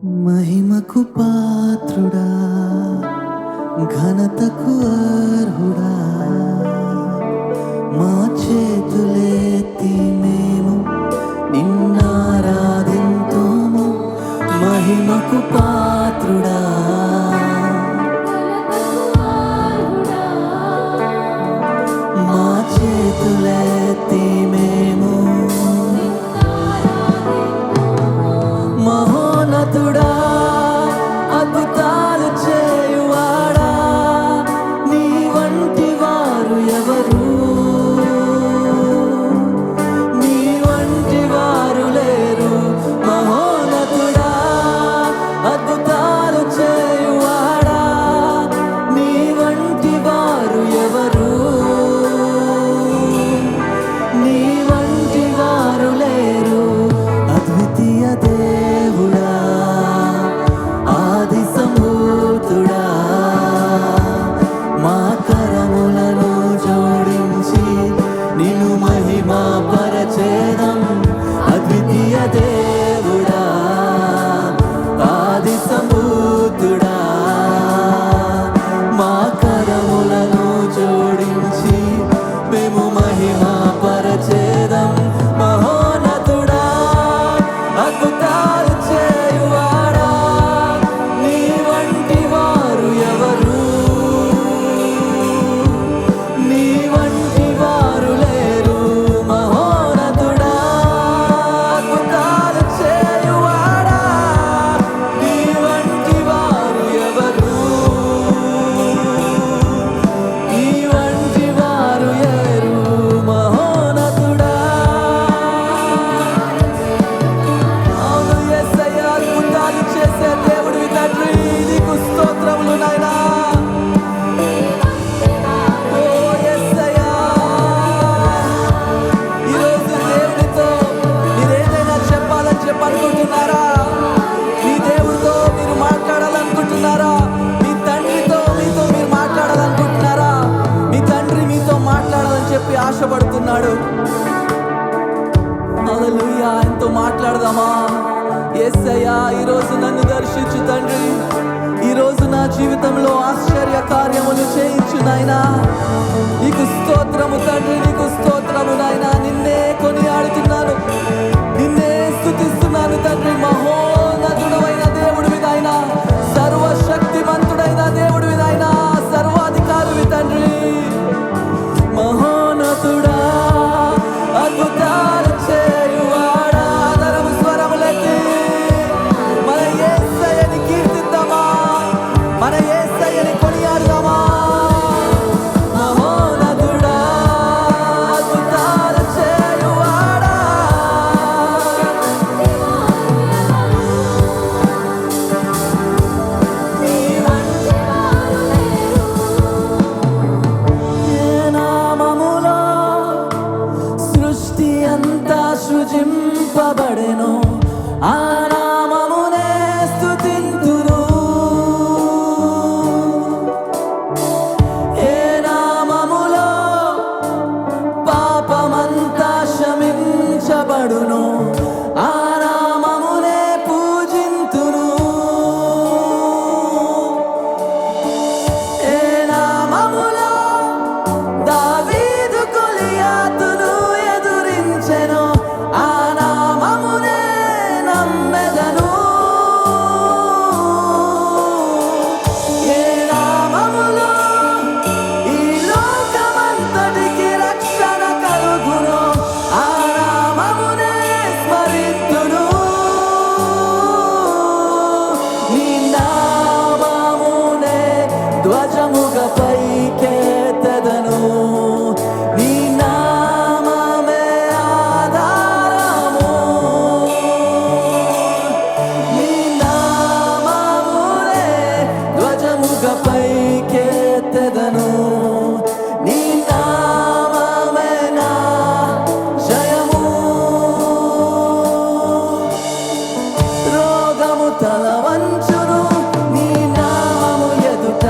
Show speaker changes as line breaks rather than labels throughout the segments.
మహిమకు పాత్రుడా, ఘనతకు అర్హుడా, మా చేతులెత్తి మేము నిన్నారాధింతుము. మహిమకు పాత్రుడా, మా చేతులెత్తి మేము మహోన్నతుడా, అద్భుతాలు చేయువాడా, నీ వంటి వారు ఎవరు? నీ వంటి వారు లేరు. మహోన్నతుడా, అద్భుతాలు చేయువాడా, నీ వంటి వారు ఎవరు? నీ వంటి వారు లేరు. అద్వితీయ దేవుడా, ఆది సంభూతుడా, మా కరములను జోడించి నిన్ను మహిమా పరచేదం. అద్వితీయ దేవుడా, ఆది సంభూతుడా, మా కరములను జోడించి మేము మహిమా పరచేదం. మహోన్నతుడా, అద్భుతాలు చేయువాడా, నీ వంటి వారు ఎవరు? నీ వంటి వారు లేరు. మహోన్నతుడా, అద్భుతాలు చేయువాడా, నీ వంటి వారు ఎవరు? నీ వంటి వారు లేరు. మహోన్నతుడా, అవును యేసయ్యా, అద్భుతాలు చేసే దేవుడివి తండ్రి, నీకు స్తోత్రములు నాయనా. ఓ యేసయ్యా, ఈరోజు దేవునితో మీరేదైనా చెప్పాలని చెప్పనుకుంటున్నారా? మీ దేవుడితో మీరు మాట్లాడాలనుకుంటున్నారా? మీ తండ్రితో మీతో మీరు మాట్లాడాలనుకుంటున్నారా? మీ తండ్రి మీతో మాట్లాడాలని చెప్పి ఆశపడుతున్నాడు. హల్లెలూయా, ఆయనతో మాట్లాడదామా? యేసయ్యా, ఈరోజు నన్ను దర్శించు తండ్రి. ఈరోజు నా జీవితంలో ఆశ్చర్య కార్యములు చేయించు నాయనా. నీకు స్తోత్రము తండ్రి, నీకు స్తోత్రము నాయనా. నిన్నే కొనియాడుతున్నాను, నిన్నే స్తుతిస్తున్నాను తండ్రి. మహోన్నతుడైన దేవుడివి నాయనా, సర్వశక్తిమంతుడైన దేవుడివి నాయనా, సర్వాధికారివి తండ్రి. మహోన్నతుడా, అద్భుతాలు చేయువాడా, అందరము స్వరములెత్తి మన యేసయ్యని కీర్తిద్దామా, మన యేసయ్యని కొనియాడదామా. మహోన్నతుడా, అద్భుతాలు చేయువాడా, నీ వంటి వారు లేరు. ఏ నామములో సృష్టి అంతా సృజింపబడెను, ఆ నామమునే స్తుతింతును. ఏ నామములో పాపమంతా క్షమించబడును, ఆ నామమునే పూజింతును. ఏ నామములో దావీదు గొలియాతును ఎదురించెను, ఆ నామమునే నమ్మెదను. ఏ నామములో ఈ లోకమంతటికి రక్షణ కలుగును, ఆ నామమునే స్మరింతును. నీ నామమునే ధ్వజముగా పైకెత్తెదను. నీ నామమే ఆధారము, నీ నామమునే ధ్వజముగా పైకెత్తెదను. నీ నామమే నా జయము. రోగము తల వంచును నీ నామము ఎదుట,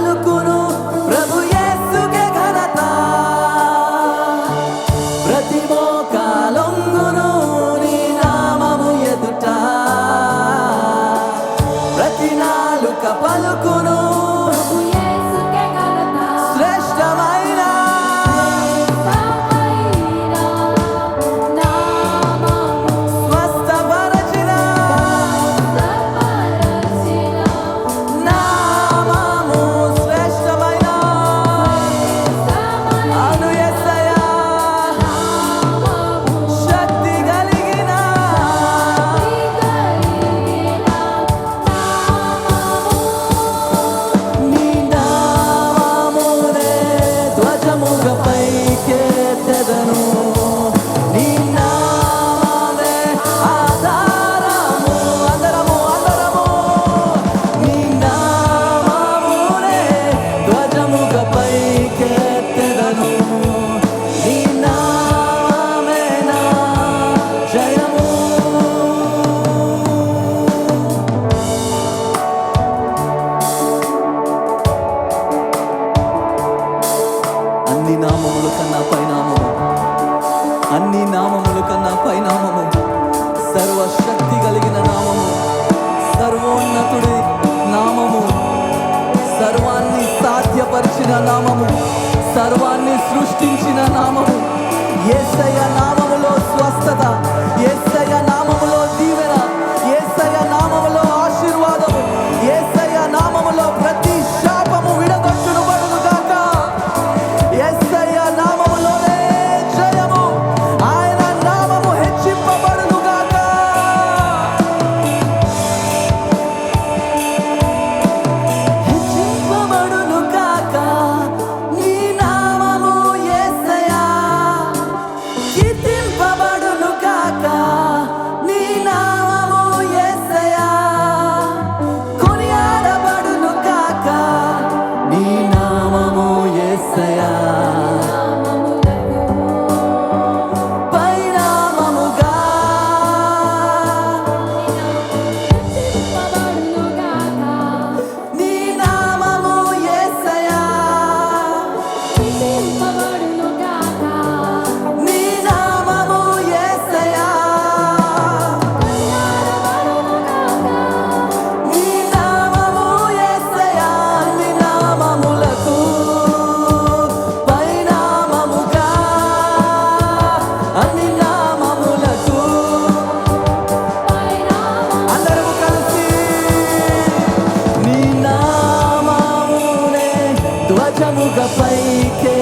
పలుకును ప్రభు యేసుకే ఘనత ప్రతి మోకాలొంగును నీ నామము ఎదుట ప్రతి నాలుక పలుకును శ్రేష్టమైన స్వస్థపరచిన నామము శ్రేష్టమైన అను యేసయ్యా శక్తి కలిగిన నీ నామమునే ధ్వజముగా పైకెత్తెదను నీ నామమే ఆధారము అందరము నీ నామమునే ధ్వజముగా పైకెత్తెదను నీ నామమే నా జయము అన్ని నామముల కన్నా పైనామము అన్ని నామముల కన్నా పైనామము సర్వశక్తి కలిగిన నామము సర్వోన్నతుడి నామము సర్వాన్ని సాధ్యపరిచిన నామము సర్వాన్ని సృష్టించిన నామము యేసయ్య నామములో స్వస్థత యేసయ్య నామములో దీవెన యేసయ్య నామములో ఆశీర్వాదము యేసయ్య నామములో ప్రతి శాపము విడగొట్టును బడును గాక యేసయ్య నామములోనే జయము ఆయన నామము హెచ్చింపబడును గాక హెచ్చింపబడును గాక నీ నామము యేసయ్యా కీర్తింపబడును గాక నీ నామము యేసయ్యా కొనియాడబడును గాక నీ నామము యేసయ్యా పరిణామముగా నీ నామము యేసయ్యా నీ నామము యేసయ్యా నీ నామము యేసయ్యా నీ నామములకు పరిణామముగా అన్ని నామములకు అందరూ కలిసి నీ నామమునే ధ్వజముగా పైకే